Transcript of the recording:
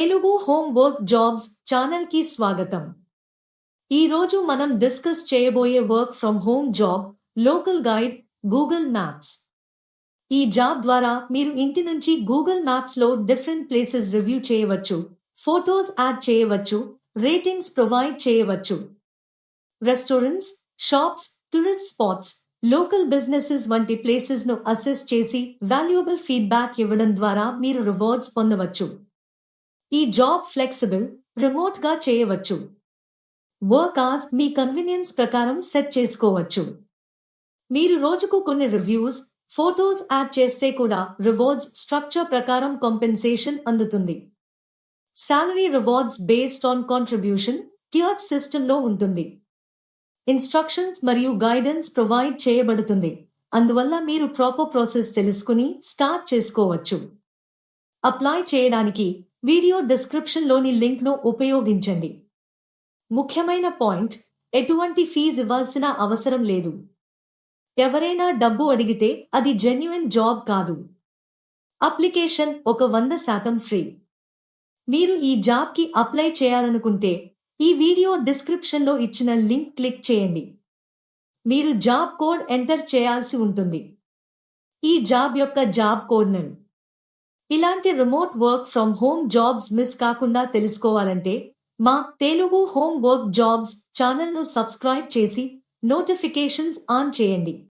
Telugu home work jobs channel కి స్వాగతం. ఈ రోజు మనం డిస్కస్ చేయబోయే work from home job local guide Google maps. ఈ జాబ్ ద్వారా మీరు ఇంటి నుంచి గూగుల్ మ్యాప్స్ లో డిఫరెంట్ ప్లేసెస్ రివ్యూ చేయవచ్చు, ఫోటోస్ యాడ్ చేయవచ్చు, రేటింగ్స్ ప్రొవైడ్ చేయవచ్చు. Restaurants, shops, tourist spots, local businesses వంటి ప్లేసెస్ ను అసెస్ చేసి వాల్యుయబుల్ ఫీడ్బ్యాక్ ఇవ్వడం ద్వారా మీరు రివార్డ్స్ పొందవచ్చు. ఈ జాబ్ ఫ్లెక్సిబుల్, రిమోట్ గా చేయవచ్చు. వర్క్ అవర్స్ మీ కన్వీనియన్స్ ప్రకారం సెట్ చేసుకోవచ్చు. మీరు రోజుకు కొన్ని రివ్యూస్, ఫోటోస్ యాడ్ చేస్తే కూడా రివార్డ్స్ స్ట్రక్చర్ ప్రకారం కాంపెన్సేషన్ అందుతుంది. Salary rewards based on contribution tiered సిస్టంలో ఉంటుంది. ఇన్స్ట్రక్షన్స్ మరియు గైడెన్స్ ప్రొవైడ్ చేయబడుతుంది. అందువల్ల మీరు ప్రాపర్ ప్రాసెస్ తెలుసుకుని స్టార్ట్ చేసుకోవచ్చు. అప్లై చేయడానికి వీడియో డిస్క్రిప్షన్లోని లింక్ను ఉపయోగించండి. ముఖ్యమైన పాయింట్, ఎటువంటి ఫీజు ఇవ్వాల్సిన అవసరం లేదు. ఎవరైనా డబ్బు అడిగితే అది జెన్యున్ జాబ్ కాదు. Application 100% free. మీరు ఈ జాబ్కి అప్లై చేయాలనుకుంటే ఈ వీడియో డిస్క్రిప్షన్లో ఇచ్చిన లింక్ క్లిక్ చేయండి. మీరు జాబ్ కోడ్ ఎంటర్ చేయాల్సి ఉంటుంది. ఈ జాబ్ యొక్క జాబ్ కోడ్ను ఇలాంటి remote work from home jobs miss కాకుండా తెలుసుకోవాలంటే మా తెలుగు హోమ్ వర్క్ జాబ్స్ ఛానల్ను సబ్స్క్రైబ్ చేసి నోటిఫికేషన్స్ ఆన్ చేయండి.